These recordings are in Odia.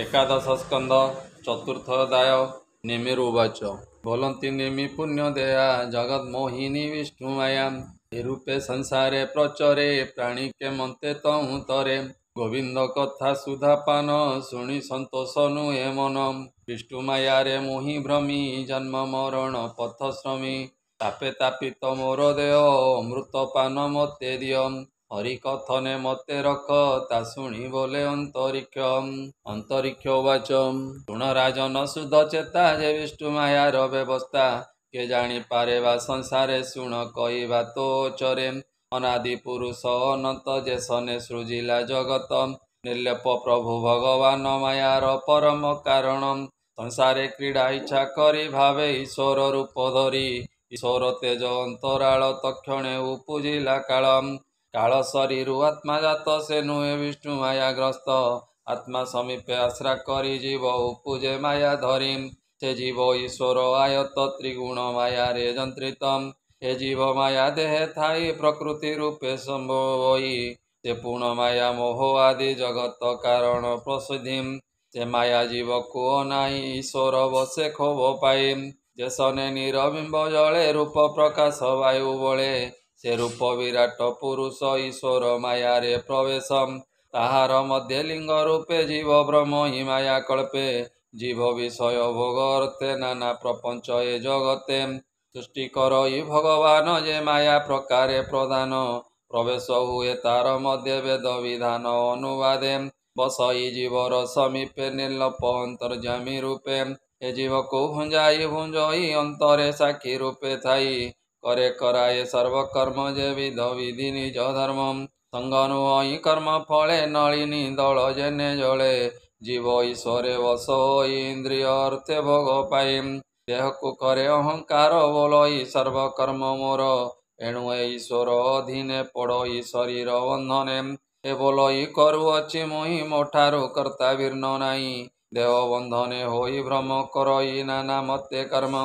एकादश स्कंद चतुर्थ अध्याय निमिरुवाच बोलंती निमि पुण्य देया जगत मोहिनी विष्णुमाया ए रूपे संसारे प्रचरे प्राणी के मंते तहु तरे गोविंद कथा सुधा पान शुणी संतोष नुहे मन विष्णुमाया रे मोहि भ्रमी जन्म मरण पथ श्रमी तापे तापित मोर देह अमृत पान मते दिय हरि कथने मते रख ता शुणी बोले अंतरिक्ष वाच शुण राजन सुध चेता जे विष्णु मायार व्यवस्था के जानी पारे बा संसारे शुण कहवा तो चरे अनादि पुरुष अनंत जे सने सृजिला जगत निर्लेप प्रभु भगवान मायार परम कारण संसारे क्रीड़ा इच्छा करी भावे ईश्वर रूप धरी ईश्वर तेज अंतराल तक्षणे उपजिला काल शरीरु आत्मा जात से नुहे विष्णु माया ग्रस्त आत्मा समीपे आश्रा करी जीव उपजे माया धरी से जीव ईश्वर आयत त्रिगुण माया रे जंत्रित हे जीव माया देहे थाई प्रकृति रूपे संभोई से पूर्ण माया मोह आदि जगत कारण प्रसिद्धि से माया जीव को नाही ईश्वर बसे क्षोभ पाई जे सने निरबिंब जले रूप प्रकाश वायु बले से रूप विराट पुरुष ईश्वर माया रे प्रवेश ताहार मध्य लिंग रूपे जीव ब्रह्म हि माया कल्पे जीव विषय भोग अर्थे नाना प्रपंच ए जगते सृष्टि करई भगवान जे माया प्रकारे प्रधान प्रवेश हुए तार मध्य वेद विधान अनुवादे बसई जीवर समीपे निर्लप अंतर्जामी रूपे ए जीव को भुंजई अंतरे साक्षी रूपे थाई करे कराए सर्वकर्म जे विध विधि निज धर्म संगनुई कर्म फले नलिनी दल जेने जले जीव ईश्वरे वश इंद्रिय अर्थे भोग पाई देह को करे अहंकार बोलई सर्वकर्म मोर एणु ईश्वर अधीने पड़ई शरीर बंधने ए बोलई करुअछि मुहि मोठारु कर्ता वीर्ण नाई देह बंधने होई भ्रम करई नाना मते कर्म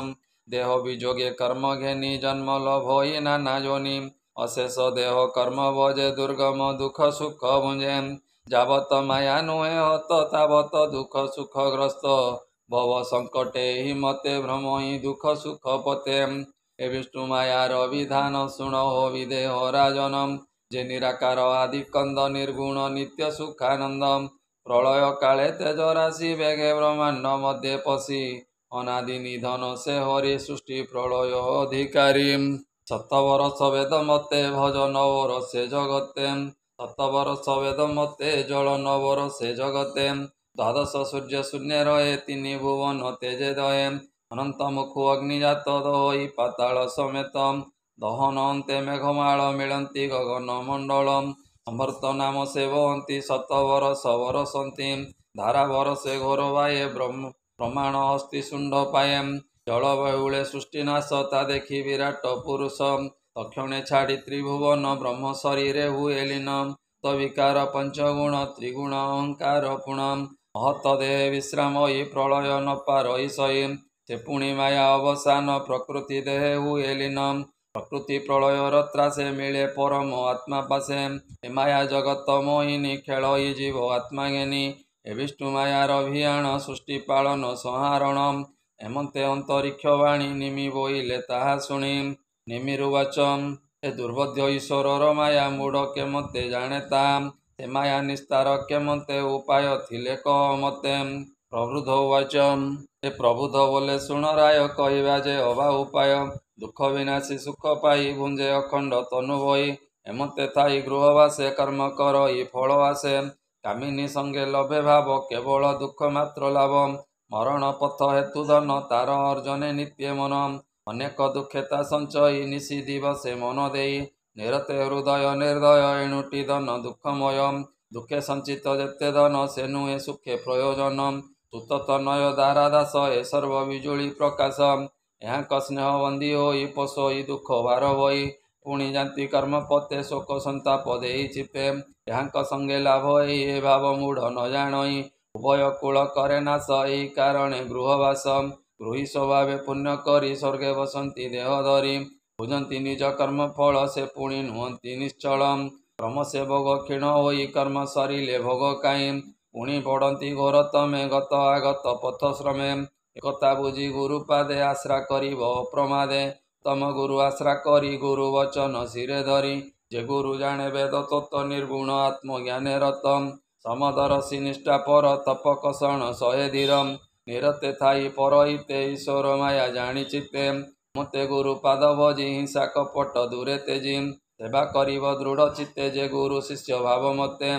देह विजोगे कर्म घेनी जन्म लभई नाना जोनि अशेष देह कर्म भजे दुर्गम दुख सुख भुंजे जावत माया नुहे हत तावत दुख सुख ग्रस्त भव संकटे हि मते भ्रम हि दुख सुख पते ए विष्णु मायार विधान शुण हो विदेह राजन जे निराकार आदि कंद निर्गुण नित्य सुखानंद प्रलय काले तेज राशि वेगे ब्रह्मांड मध्य पशि अनादि निधन से हरि सृष्टि प्रलय अधिकारी शतवर्ष वेद मते भज नवर से जगते शतवर्ष वेद मते जल नवर से जगते द्वादश सूर्य शून्य रहे तीन भुवन तेजे दहे अनंत मुखु अग्निजात दहई पाताल समेत दहन अंते मेघमाल मिलंती गगन मंडल संभर्त नाम सेवंती शतवर्ष वरसंती धारा वर्षे घोर वाये प्रमाण हस्ति शुंड पाएम जलबाहुले सृष्टिनाश ता देखी विराट पुरुष तक्षणे छाड़ी त्रिभुवन ब्रह्म शरीरे हुए लीन तविकार पंचगुण त्रिगुण अहंकार पुणम महत देह विश्रामयी प्रलय न पारई सई से पुणी माया अवसान प्रकृति देहे हुए लीन प्रकृति प्रलय रत्रा से मिले परम आत्मा पासे ए माया जगत मोहिनी खेलई जीव आत्मा घेनी ए विष्णु मायार अभियान सृष्टि पालन संहारण एमंते अंतरिक्ष वाणी निमि बोइले ताहा शुणी निमिरुवाच ए दुर्बोध्य ईश्वर माया मूढ़ केमते जाने ताम से माया निस्तार केमते उपाय थिले कह मते प्रबुद्ध उवाच ए प्रबुद्ध बोले शुण राय कहवा जे अभा उपाय दुख विनाशी सुख पाई भुंजे अखंड तनु भई एमते थाई गृहवासे कर्म कर फल आसे कामिनी संगे लभे भाव केवल दुख मात्र लाभ मरण पथ हेतु धन तार अर्जने नित्य मन अनेक दुखेता संचयी निशी दिवसे मन देई निरते हृदय निर्दय एणुटी धन दुःखमय दुखे संचित जेते धन से नुहे सुखे प्रयोजन सुत तनय दारा दास ए सर्व विजुली प्रकाश यहाँ स्नेह बंदी होई पोषई दुख भार बई पुणी जाति कर्म पते शोक संताप देई चिपे यहाँ संगे लाभ ए भाव मूढ़ न जाणई उभय कूल करे नाश यही कारणे गृहवास गृही स्वभावे पुण्य करी स्वर्गे बसंती देह धरी भुजंती निज कर्म फल से पुणी नुहंती निश्चल क्रम से भोग क्षीण होई कर्म सरिले भोग काई ପୁଣି ପଡ଼ନ୍ତି ଘୋର ତମେ ଗତ ଆଗତ ପଥ ଶ୍ରମେ। ଏକଥା ବୁଝି ଗୁରୁ ପାଦେ ଆଶ୍ରା କରିବ ଅପ୍ରମାଦେ। ତମ ଗୁରୁ ଆଶ୍ରା କରି ଗୁରୁ ବଚନ ଶିରେ ଧରି। ଯେ ଗୁରୁ ଜାଣେ ବେଦ ତତ୍ତ୍ୱ ନିର୍ଗୁଣ ଆତ୍ମଜ୍ଞାନେ ରତ। ସମଦରସି ନିଷ୍ଠା ପର ତପ କଷଣ ଶହେ ଧୀର। ନିରତେ ଥାଇ ପରହିତେ ଈଶ୍ୱର ମାୟା ଜାଣି ଚିତ୍ତେ। ମୋତେ ଗୁରୁ ପାଦ ଭଜି ହିଂସା କପଟ ଦୂରେ ତେଜି। ସେବା କରିବ ଦୃଢ଼ ଚିତ୍ତେ ଯେ ଗୁରୁ ଶିଷ୍ୟ ଭାବ ମତେ।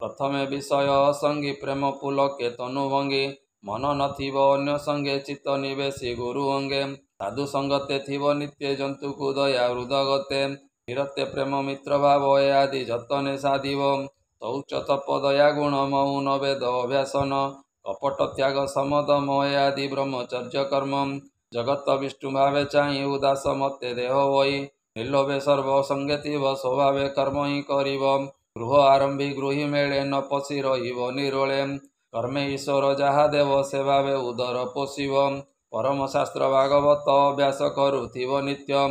ପ୍ରଥମେ ବିଷୟ ଅସଙ୍ଗୀ ପ୍ରେମ ପୁଲକେ ତନୁ ଭଙ୍ଗୀ। ମନ ନଥିବ ଅନ୍ୟ ସଙ୍ଗେ ଚିତ୍ତ ନିବେଶୀ ଗୁରୁ ଅଙ୍ଗେ। ସାଧୁ ସଙ୍ଗତେ ଥିବ ନିତ୍ୟ ଜନ୍ତୁକୁ ଦୟା ହୃଦଗତେ। ନିରତେ ପ୍ରେମ ମିତ୍ର ଭାବ ଏ ଆଦି ଯତନେ ସାଧିବ। ଶୌଚ ତପ ଦୟା ଗୁଣ ମୌନ ବେଦ ଅଭ୍ୟାସନ। କପଟ ତ୍ୟାଗ ସମଦମ ଏ ଆଦି ବ୍ରହ୍ମଚର୍ଯ୍ୟ କର୍ମ। ଜଗତ ବିଷ୍ଣୁ ଭାବେ ଚାହିଁ ଉଦାସ ମତେ ଦେହ ବହି। ନିର୍ଲୋଭେ ସର୍ବ ସଙ୍ଗେ ଥିବ ସ୍ୱଭାବେ କର୍ମ ହିଁ କରିବ। ଗୃହ ଆରମ୍ଭି ଗୃହୀ ମେଳେ ନ ପଶି ରହିବ ନିରୋଳେ। କର୍ମେ ଈଶ୍ୱର ଯାହା ଦେବ ସେ ଭାବେ ଉଦର ପୋଷିବ। ପରମ ଶାସ୍ତ୍ର ଭାଗବତ ଅଭ୍ୟାସ କରୁଥିବ ନିତ୍ୟ।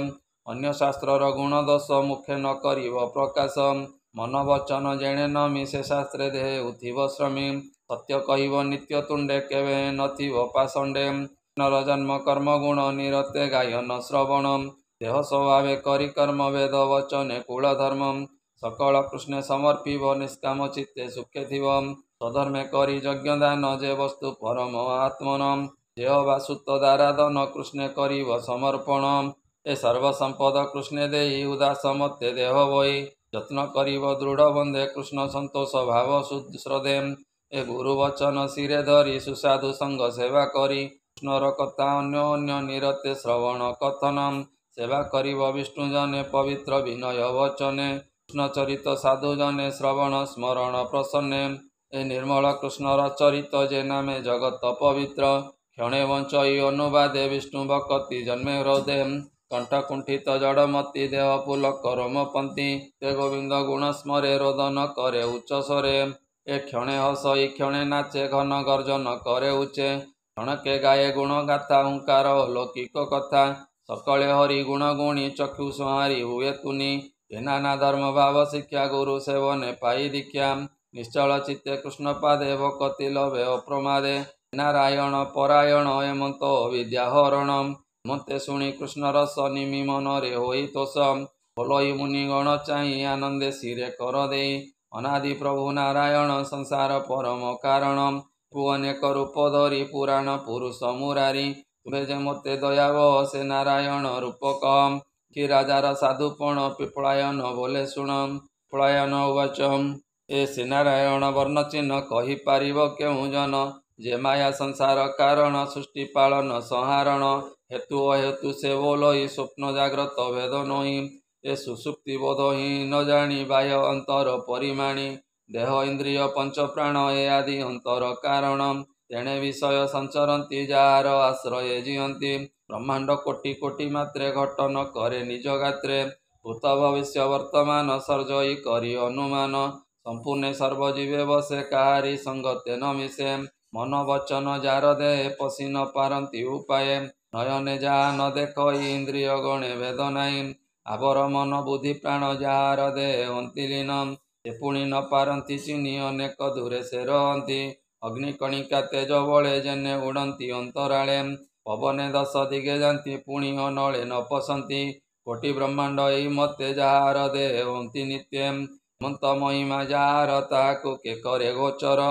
ଅନ୍ୟ ଶାସ୍ତ୍ରର ଗୁଣ ଦୋଷ ମୁଖେ ନ କରିବ ପ୍ରକାଶ। ମନ ବଚନ ଯେଣେ ନମି ସେ ଶାସ୍ତ୍ରେ ଦେଉଥିବ ଶ୍ରମୀ। ସତ୍ୟ କହିବ ନିତ୍ୟ ତୁଣ୍ଡେ କେବେ ନଥିବ ପାଷଣ୍ଡେ। ନର ଜନ୍ମ କର୍ମ ଗୁଣ ନିରତେ ଗାୟନ ଶ୍ରବଣ। ଦେହ ସ୍ୱଭାବେ କରି କର୍ମ ବେଦ ବଚନେ କୁଳ ଧର୍ମ। ସକଳ କୃଷ୍ଣେ ସମର୍ପିବ ନିଷ୍କାମ ଚିତ୍ତେ ସୁଖେ ଥିବ। ସ୍ୱଧର୍ମେ କରି ଯଜ୍ଞ ଦାନ ଯେ ବସ୍ତୁ ପରମ ଆତ୍ମନ। ଦେହ ବା ସୁତ ଦାରାଦନ କୃଷ୍ଣେ କରିବ ସମର୍ପଣ। ଏ ସର୍ବ ସମ୍ପଦ କୃଷ୍ଣେ ଦେଇ ଉଦାସ ମତେ ଦେହ ବହି। ଯତ୍ନ କରିବ ଦୃଢ଼ ବନ୍ଧେ କୃଷ୍ଣ ସନ୍ତୋଷ ଭାବ ଶ୍ରଦ୍ଧେ। ଏ ଗୁରୁ ବଚନ ଶିରେ ଧରି ସୁସାଧୁ ସଙ୍ଗ ସେବା କରି। କୃଷ୍ଣର କଥା ଅନ୍ୟ ଅନ୍ୟ ନିରତେ ଶ୍ରବଣ କଥନ। ସେବା କରିବ ବିଷ୍ଣୁ ଜନେ ପବିତ୍ର ବିନୟ ବଚନେ। କୃଷ୍ଣ ଚରିତ ସାଧୁ ଜନେ ଶ୍ରବଣ ସ୍ମରଣ ପ୍ରସନ୍ନେ। ଏ ନିର୍ମଳ କୃଷ୍ଣର ଚରିତ ଯେ ନାମେ ଜଗତ ପବିତ୍ର। କ୍ଷଣେ ବଞ୍ଚଇ ଅନୁବାଦେ ବିଷ୍ଣୁ ଭକତି ଜନ୍ମେ ହୃଦେ। କଣ୍ଠ କୁଣ୍ଠିତ ଜଡ଼ମତି ଦେହ ପୁଲକ ରୋମପନ୍ତି। ସେ ଗୋବିନ୍ଦ ଗୁଣ ସ୍ମରେ ରୋଦନ କରେ ଉଚ୍ଚ ସ୍ୱରେ। ଏ କ୍ଷଣେ ହସଇ କ୍ଷଣେ ନାଚେ ଘନ ଗର୍ଜନ କରେ ଉଚ୍ଚେ। କ୍ଷଣକେ ଗାଏ ଗୁଣ ଗାଥା ହୁଙ୍କାର ଲୌକିକ କଥା। ସକଳେ ହରି ଗୁଣ ଗୁଣି ଚକ୍ଷୁ ସଂହାରି ହୁଏ ତୁନି। ଏ ନାନା ଧର୍ମ ଭାବ ଶିକ୍ଷା ଗୁରୁ ସେବନେ ପାଇ ଦୀକ୍ଷା। ନିଶ୍ଚଳ ଚିତ୍ତେ କୃଷ୍ଣ ପାଦେ ଭକତି ଲଭେ ଅପ୍ରମାଦେ। ନାରାୟଣ ପରାୟଣ ହେମନ୍ତ ଅବିଦ୍ୟା ହରଣ। ମତେ ଶୁଣି କୃଷ୍ଣ ରସ ନିମି ମନରେ ହୋଇ ତୋଷ। ବୋଲଇ ମୁନିଗଣ ଚାହିଁ ଆନନ୍ଦେ ଶିରେ କର ଦେଇ। ଅନାଦି ପ୍ରଭୁ ନାରାୟଣ ସଂସାର ପରମ କାରଣ। ତୁ ଅନେକ ରୂପ ଧରି ପୁରାଣ ପୁରୁଷ ମୁରାରି। ତୁମେ ଯେ ମୋତେ ଦୟାବହ ସେ ନାରାୟଣ ରୂପ କହ। କି ରାଜାର ସାଧୁପଣ ପିପଳାୟନ ବୋଲେ ଶୁଣ। ପିପଳାୟନ ଉବାଚ ଏ ସେ ନାରାୟଣ ବର୍ଣ୍ଣ ଚିହ୍ନ କହିପାରିବ କେଉଁ ଜନ। ଯେ ମାୟା ସଂସାର କାରଣ ସୃଷ୍ଟି ପାଳନ ସଂହାରଣ। ହେତୁ ଅହେତୁ ସେ ବୋଲଇ ସ୍ୱପ୍ନ ଜାଗ୍ରତ ଭେଦ ନୋହି। ଏ ସୁଷୁପ୍ତି ବୋଧ ହିଁ ନ ଜାଣି ବାହ୍ୟ ଅନ୍ତର ପରିମାଣି। ଦେହ ଇନ୍ଦ୍ରିୟ ପଞ୍ଚ ପ୍ରାଣ ଏ ଆଦି ଅନ୍ତର କାରଣ। ତେଣେ ବିଷୟ ସଞ୍ଚରନ୍ତି ଯାହାର ଆଶ୍ରୟେ ଜିଅନ୍ତି। ବ୍ରହ୍ମାଣ୍ଡ କୋଟି କୋଟି ମାତ୍ରେ ଘଟନ କରେ ନିଜ ଗାତ୍ରେ। ଭୂତ ଭବିଷ୍ୟ ବର୍ତ୍ତମାନ ସର୍ଜଇ କରି ଅନୁମାନ। ସମ୍ପୂର୍ଣ୍ଣେ ସର୍ବଜୀବେ ବସେ କାହାରି ସଙ୍ଗତେ ନ ମିଶେ। ମନ ବଚନ ଯାର ଦେହେ ପଶି ନ ପାରନ୍ତି ଉପାଏ। ନୟନେ ଯାହା ନ ଦେଖଇ ଇନ୍ଦ୍ରିୟ ଗଣେ ଭେଦ ନାହିଁ। ଆବର ମନ ବୁଦ୍ଧି ପ୍ରାଣ ଯାହାର ଦେହେ ହନ୍ତି ଲୀନ। ସେ ପୁଣି ନ ପାରନ୍ତି ଚିହ୍ନି ଅନେକ ଦୂରେ ସେ ରହନ୍ତି। ଅଗ୍ନି କଣିକା ତେଜ ବଳେ ଯେନେ ଉଡ଼ନ୍ତି ଅନ୍ତରାଳେ। ପବନେ ଦଶ ଦିଗେ ଯାନ୍ତି ପୁଣି ଅନଳେ ନ ପଶନ୍ତି। କୋଟି ବ୍ରହ୍ମାଣ୍ଡ ଏଇ ମତେ ଯାହାର ଦେହେ ହନ୍ତି ନିତ୍ୟ। ମନ୍ତ ମହିମା ଯାହାର ତାହାକୁ କେ କରେ ଗୋଚର।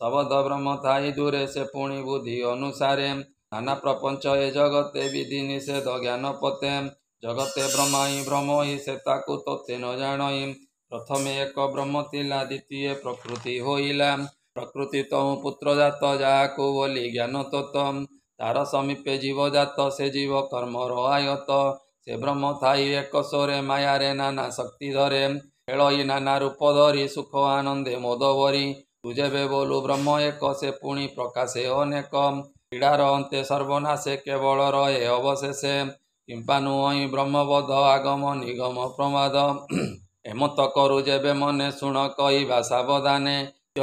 ଶବଦ ବ୍ରହ୍ମ ଥାଇ ଦୂରେ ସେ ପୁଣି ବୁଦ୍ଧି ଅନୁସାରେ। ନାନା ପ୍ରପଞ୍ଚ ଏ ଜଗତେ ବିଧି ନିଷେଧ ଜ୍ଞାନ ପତେ। ଜଗତେ ବ୍ରହ୍ମାଇ ବ୍ରହ୍ମଇ ସେ ତାକୁ ତୋତେ ନ ଜାଣଇ। ପ୍ରଥମେ ଏକ ବ୍ରହ୍ମ ଥିଲା ଦ୍ୱିତୀୟ ପ୍ରକୃତି ହୋଇଲା। ପ୍ରକୃତି ତହୁଁ ପୁତ୍ର ଜାତ ଯାହାକୁ ବୋଲି ଜ୍ଞାନ ତତ୍ତ୍ୱ। ତାର ସମୀପେ ଜୀବ ଜାତ ସେ ଜୀବ କର୍ମର ଆୟତ। ସେ ବ୍ରହ୍ମ ଥାଇ ଏକ ସ୍ୱରେ ମାୟାରେ ନାନା ଶକ୍ତି ଧରେ। ଖେଳଇ ନାନା ରୂପ ଧରି ସୁଖ ଆନନ୍ଦେ ମୋଦ ଭରି। ତୁ ଯେବେ ବୋଲୁ ବ୍ରହ୍ମ ଏକ ସେ ପୁଣି ପ୍ରକାଶେ ଅନେକ। କ୍ରୀଡ଼ାର ଅନ୍ତେ ସର୍ବନାଶେ କେବଳ ରହେ ଅବଶେଷେ। କିମ୍ପା ନୁହଁ ବ୍ରହ୍ମବୋଧ ଆଗମ ନିଗମ ପ୍ରମାଦ। ଏମତ କରୁ ଯେବେ ମନେ ଶୁଣ କହିବା ସାବଧାନେ।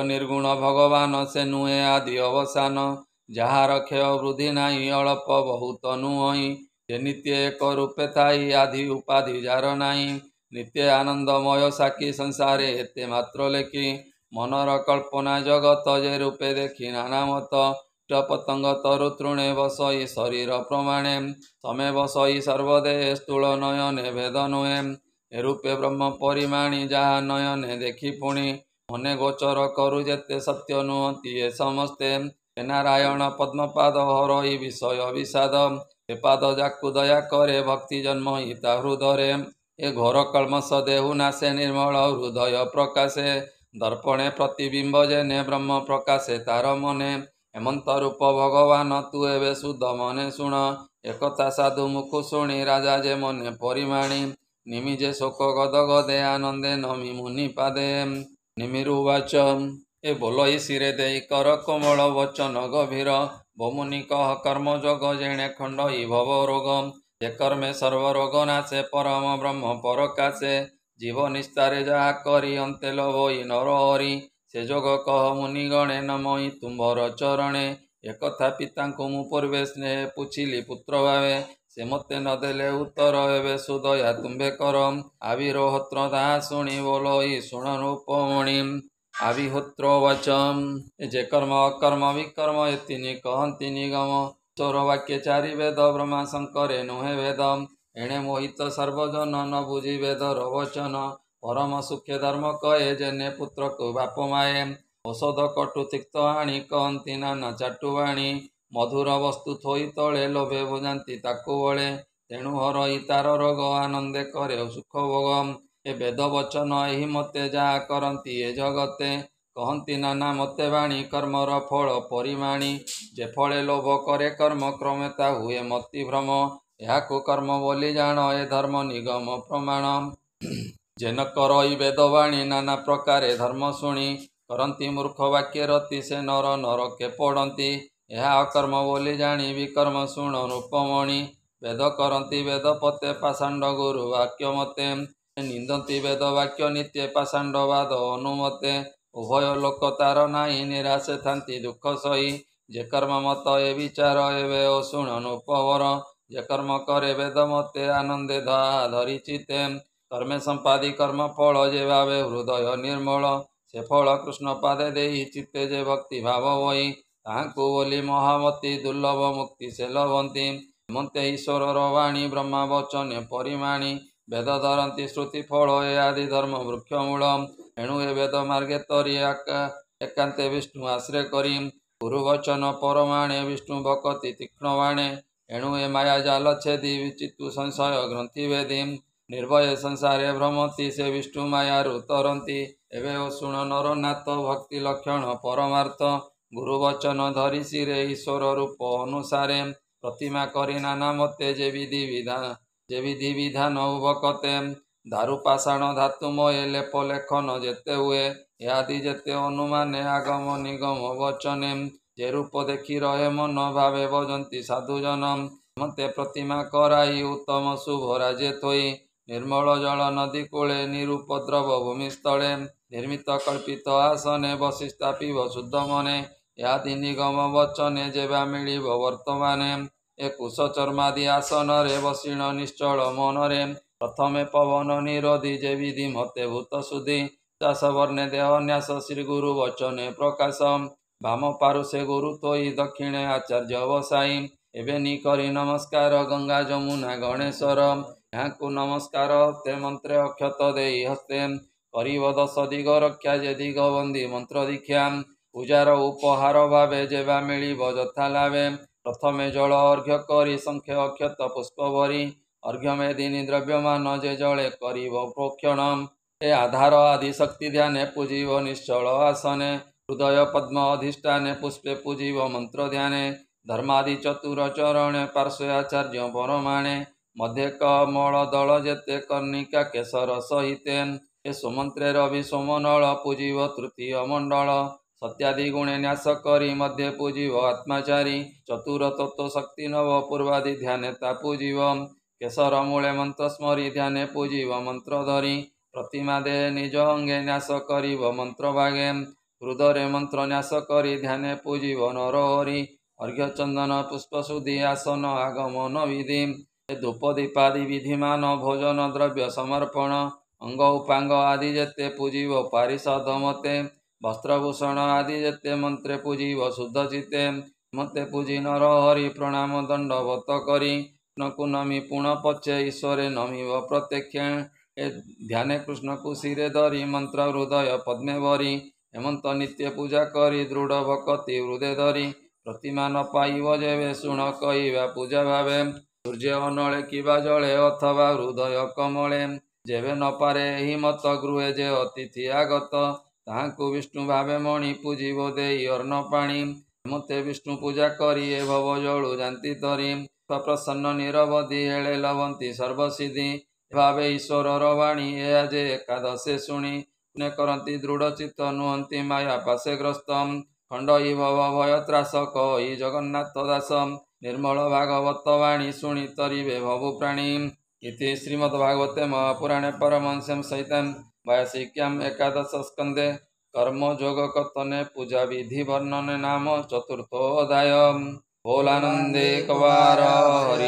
ନିର୍ଗୁଣ ଭଗବାନ ସେ ନୁହେଁ ଆଦି ଅବସାନ। ଯାହାର କ୍ଷୟ ବୃଦ୍ଧି ନାହିଁ ଅଳ୍ପ ବହୁତ ନୁହଁ। ସେ ନିତ୍ୟ ଏକ ରୂପେ ଥାଇ ଆଦି ଉପାଧି ଯାର ନାହିଁ। ନିତ୍ୟ ଆନନ୍ଦମୟ ସାକ୍ଷୀ ସଂସାରେ ଏତେ ମାତ୍ର ଲେଖି। ମନର କଳ୍ପନା ଜଗତ ଯେ ରୂପେ ଦେଖି ନାନା ମତ ପତଙ୍ଗ ତରୁ ତୃଣେ ବସଇ ଶରୀର ପ୍ରମାଣେ ସମେ ବସଇ ସର୍ବଦେ ସ୍ଥୂଳ ନୟନେ ଭେଦ ନୁହେଁ ଏ ରୂପେ ବ୍ରହ୍ମ ପରିମାଣୀ ଯାହା ନୟନେ ଦେଖି ପୁଣି ମନେ ଗୋଚର କରୁ ଯେତେ ସତ୍ୟ ନୁହନ୍ତି ଏ ସମସ୍ତେ ଏ ନାରାୟଣ ପଦ୍ମପାଦ ହରଇ ବିଷୟ ବିଷାଦ ଏ ପାଦ ଯାକୁ ଦୟା କରେ ଭକ୍ତି ଜନ୍ମ ତା ହୃଦୟରେ ଏ ଘୋର କଳ୍ମଷ ଦେହୁ ନାଶେ ନିର୍ମଳ ହୃଦୟ ପ୍ରକାଶେ ଦର୍ପଣେ ପ୍ରତିବିମ୍ବ ଯେନେ ବ୍ରହ୍ମ ପ୍ରକାଶେ ତାର ମନେ ହେମନ୍ତ ରୂପ ଭଗବାନ ତୁ ଏବେ ସୁଧ ମନେ ଶୁଣ ଏକଥା ସାଧୁ ମୁଖୁ ଶୁଣି ରାଜା ଯେ ମନେ ପରିମାଣୀ ନିମି ଯେ ଶୋକ ଗଦ ଗଦେ ଆନନ୍ଦେ ନମି ମୁନି ପାଦେ ନିମିରୁ ବାଚ ଏ ବୋଲଇ ଶିରେ ଦେଇ କର କୋମଳ ବଚନ ଗଭୀର ବହୁମୁନି କହ କର୍ମ ଯୋଗ ଯେଣେ ଖଣ୍ଡଇ ଭବ ରୋଗ ଯେ କର୍ମେ ସର୍ବ ରୋଗ ନାଶେ ପରମ ବ୍ରହ୍ମ ପରକାଶେ ଜୀବ ନିସ୍ତାରେ ଯାହା କରି ଅନ୍ତେ ଲୋଭଇ ନର ହରି ସେ ଯୋଗ କହ ମୁନି ଗଣେ ନମଇ ତୁମ୍ଭର ଚରଣେ ଏକଥା ପିତାଙ୍କୁ ମୁଁ ପୂର୍ବେ ସ୍ନେହ ପୁଛିଲି ପୁତ୍ର ଭାବେ ସେ ମୋତେ ନଦେଲେ ଉତ୍ତର ଏବେ ସୁଦୟା ତୁମ୍ଭେ କର ଆବିରୋହତ୍ର ତାହା ଶୁଣି ବୋଲଇ ଶୁଣ ରୂପମଣି ଆବିହୋତ୍ର ବାଚ ଯେ କର୍ମ ଅକର୍ମ ବିକର୍ମ ଏ ତିନି କହନ୍ତି ନିଗମ ଚୋର ବାକ୍ୟ ଚାରି ବେଦ ବ୍ରହ୍ମା ଶଙ୍କରେ ନୁହେଁ ଭେଦ ଏଣେ ମୋହିତ ସର୍ବଜନ ନ ବୁଝି ବେଦର ବଚନ ପରମ ସୁଖେ ଧର୍ମ କହେ ଯେନେ ପୁତ୍ରକୁ ବାପ ମାଏ ଔଷଧ କଟୁ ତିକ୍ତ ଆଣି କହନ୍ତି ନାନା ଚାଟୁବାଣୀ ମଧୁର ବସ୍ତୁ ଥୋଇ ତଳେ ଲୋଭେ ବୁଝାନ୍ତି ତାକୁ ବଳେ ତେଣୁ ହରଇ ତାର ରୋଗ ଆନନ୍ଦେ କରେ ସୁଖ ଭୋଗ ଏ ବେଦ ବଚନ ଏହି ମତେ ଯାହା କରନ୍ତି ଏ ଜଗତେ କହନ୍ତି ନାନା ମତେ ବାଣୀ କର୍ମର ଫଳ ପରିମାଣୀ ଯେ ଫଳେ ଲୋଭ କରେ କର୍ମ କ୍ରମେ ତା ହୁଏ ମତି ଭ୍ରମ ଏହାକୁ କର୍ମ ବୋଲି ଜାଣ ଏ ଧର୍ମ ନିଗମ ପ୍ରମାଣ ଯେ ନ କରଇ ବେଦବାଣୀ ନାନା ପ୍ରକାରେ ଧର୍ମ ଶୁଣି କରନ୍ତି ମୂର୍ଖ ବାକ୍ୟ ରତି ସେ ନର ନରକେ ପଡ଼ନ୍ତି ଏହା ଅକର୍ମ ବୋଲି ଜାଣି ବିକର୍ମ ଶୁଣ ରୂପମଣି ବେଦ କରନ୍ତି ବେଦ ପତେ ପାଷାଣ୍ଡ ଗୁରୁ ବାକ୍ୟ ମତେ ନିନ୍ଦନ୍ତି ବେଦ ବାକ୍ୟ ନିତ୍ୟ ପାଷାଣ୍ଡବାଦ ଅନୁମତେ ଉଭୟ ଲୋକ ତାର ନାହିଁ ନିରାଶେ ଥାନ୍ତି ଦୁଃଖ ସହି ଯେ କର୍ମ ମତ ଏ ବିଚାର ଏବେ ଓ ଶୁଣ ନୃପବର ଯେ କର୍ମ କରେ ବେଦ ମତେ ଆନନ୍ଦେ ଧରି ଚିତେ କର୍ମେ ସମ୍ପାଦି କର୍ମ ଫଳ ଯେ ଭାବେ ହୃଦୟ ନିର୍ମଳ ସେ ଫଳ କୃଷ୍ଣ ପାଦେ ଦେଇ ଚିତ୍ତେ ଯେ ଭକ୍ତି ଭାବ ବହି ତାହାଙ୍କୁ ବୋଲି ମହାମତି ଦୁର୍ଲଭ ମୁକ୍ତି ସେ ଲଭନ୍ତି ହେମନ୍ତେ ଈଶ୍ୱରର ବାଣୀ ବ୍ରହ୍ମା ବଚନେ ପରିମାଣୀ ବେଦ ଧରନ୍ତି ଶ୍ରୁତି ଫଳ ଏ ଆଦି ଧର୍ମ ବୃକ୍ଷ ମୂଳ ଏଣୁ ଏ ବେଦ ମାର୍ଗେ ତରି ଏକାନ୍ତେ ବିଷ୍ଣୁ ଆଶ୍ରୟ କରି ଗୁରୁ ବଚନ ପରମାଣେ ବିଷ୍ଣୁ ଭକତି ତୀକ୍ଷ୍ଣ ବାଣେ ଏଣୁ ଏ ମାୟା ଜାଲ ଛେଦି ବିଚିତୁ ସଂଶୟ ଗ୍ରନ୍ଥି ବେଦୀ ନିର୍ଭୟ ସଂସାରେ ଭ୍ରମନ୍ତି ସେ ବିଷ୍ଣୁ ମାୟାରୁ ତରନ୍ତି ଏବେ ଓ ଶୁଣ ନରନାଥ ଭକ୍ତି ଲକ୍ଷଣ ପରମାର୍ଥ ଗୁରୁ ବଚନ ଧରି ଶିରେ ଈଶ୍ୱର ରୂପ ଅନୁସାରେ ପ୍ରତିମା କରି ନାନା ମତେ ଯେ ବିଧି ବିଧାନ ଭକତେ ଦାରୁ ପାଷାଣ ଧାତୁମୟ ଲେପ ଲେଖନ ଯେତେ ହୁଏ ଏହାଦି ଯେତେ ଅନୁମାନେ ଆଗମ ନିଗମ ବଚନେ ଯେ ରୂପ ଦେଖି ରହେ ମନ ଭାବେ ଭଜନ୍ତି ସାଧୁଜନ ମତେ ପ୍ରତିମା କରାଇ ଉତ୍ତମ ଶୁଭ ରାଜେ ଥୋଇ ନିର୍ମଳ ଜଳ ନଦୀ କୂଳେ ନିରୁପଦ୍ରବ ଭୂମିସ୍ଥଳେ ନିର୍ମିତ କଳ୍ପିତ ଆସନେ ବସି ସ୍ଥାପିବ ଶୁଦ୍ଧ ମନେ ଏହାଦି ନିଗମ ବଚନେ ଯେବା ମିଳିବ ବର୍ତ୍ତମାନେ ଏ କୁଶ ଚର୍ମାଦି ଆସନରେ ବସିଣ ନିଶ୍ଚଳ ମନରେ ପ୍ରଥମେ ପବନ ନିରୋଧୀ ଯେ ବିଧି ମତେ ଭୂତ ଶୁଦ୍ଧି ଚାଷ ବର୍ଣ୍ଣେ ଦେହ ନ୍ୟାସ ଶ୍ରୀ ଗୁରୁ ବଚନେ ପ୍ରକାଶ ବାମ ପାରୁ ସେ ଗୁରୁ ତୋଇ ଦକ୍ଷିଣେ ଆଚାର୍ଯ୍ୟ ବସାଇ ଏବେ ନି କରି ନମସ୍କାର ଗଙ୍ଗା ଯମୁନା ଗଣେଶ୍ୱର ଏହାଙ୍କୁ ନମସ୍କାର ହସ୍ତେ ମନ୍ତ୍ରେ ଅକ୍ଷତ ଦେଇ ହସ୍ତେ କରିବ ଦଶ ଦିଗ ରକ୍ଷା ଯେ ଦିଗ ବନ୍ଦୀ ମନ୍ତ୍ର ଦୀକ୍ଷା ପୂଜାର ଉପହାର ଭାବେ ଯେବା ମିଳିବ ଯଥା ଲାଭେ ପ୍ରଥମେ ଜଳ ଅର୍ଘ୍ୟ କରି ସଂଖ୍ୟ ଅକ୍ଷତ ପୁଷ୍ପ ଭରି ଅର୍ଘ୍ୟ ମେଦିନୀ ଦ୍ରବ୍ୟମାନ ଯେ ଜଳେ କରିବ ପ୍ରୋକ୍ଷଣ ଏ ଆଧାର ଆଦି ଶକ୍ତି ଧ୍ୟାନେ ପୂଜିବ ନିଶ୍ଚଳ ଆସନେ ହୃଦୟ ପଦ୍ମ ଅଧିଷ୍ଠାନେ ପୁଷ୍ପେ ପୂଜିବ ମନ୍ତ୍ର ଧ୍ୟାନେ ଧର୍ମାଦି ଚତୁର ଚରଣେ ପାର୍ଶ୍ୱ ଆଚାର୍ଯ୍ୟ ପରମାଣେ ମଧ୍ୟ କମଳ ଦଳ ଯେତେ କର୍ଣ୍ଣିକା କେଶର ସହିତେ ଏ ସୁମନ୍ତ୍ରେ ରବି ସୋମନଳ ପୂଜିବ ତୃତୀୟ ମଣ୍ଡଳ ସତ୍ୟାଦି ଗୁଣେ ନ୍ୟାସ କରି ମଧ୍ୟ ପୂଜିବ ଆତ୍ମାଚାରୀ ଚତୁର ତତ୍ତ୍ୱ ଶକ୍ତି ନବ ପୂର୍ବାଦି ଧ୍ୟାନେ ତା ପୂଜିବ କେଶର ମୂଳେ ମନ୍ତ୍ର ସ୍ମରି ଧ୍ୟାନେ ପୂଜିବ ମନ୍ତ୍ର ଧରି ପ୍ରତିମା ଦେ ନିଜ ଅଙ୍ଗେ ନ୍ୟାସ କରିବ ମନ୍ତ୍ର ଭାଗେ ହୃଦୟରେ ମନ୍ତ୍ର ନ୍ୟାସ କରି ଧ୍ୟାନେ ପୂଜିବ ନର ହରି ଅର୍ଘ୍ୟ ଚନ୍ଦନ ପୁଷ୍ପ ସୁଧି ଆସନ ଆଗମନ ବିଧି ଧୂପ ଦୀପାଦି ବିଧିମାନ ଭୋଜନ ଦ୍ରବ୍ୟ ସମର୍ପଣ ଅଙ୍ଗ ଉପାଙ୍ଗ ଆଦି ଯେତେ ପୂଜିବ ପାରିଷଦ ମତେ वस्त्रभूषण आदि जेते मंत्रे पूजिब शुद्ध चित्ते मते पूजी नर हरि प्रणाम दंडवत करी कृष्णकु नमी पुण पचे ईश्वरे नमिव प्रत्यक्ष ए ध्याने कृष्ण को शिरे धरी मंत्र हृदय पद्मे भरी हेमंत नित्य पूजा करी दृढ़ भक्ति हृदय धरी प्रतिमा न पाइब जेबे शुण कहवा पूजा भावे सूर्य अनले किबा जले अथवा हृदय कमले जेबे न पारे एहि मत गृहे जे अतिथि आगत ताहाकु विष्णु भावे मणि पूजिब देई अर्ण पाणी मते विष्णु पूजा करी ए भव जळु जांति तरी प्रसन्न निरवधि हेले लवंती सर्वसिद्धि भावे ईश्वर वाणी ए जे एकादशे शुणी पुण्य करती दृढ़ चित्त नुहंती माया पाशे ग्रस्त खंडई भव भय त्रास कही जगन्नाथ दास निर्मल भागवत वाणी शुणी तरिवे भवु प्राणी इति श्रीमद्भागवते महापुराणे परमहंस्यां सहितं वार्षिक्याम् एकादश स्कंदे कर्म जोग कथने पूजा विधि वर्णने नाम चतुर्थोऽध्याय। बोलानंदे कवार हरि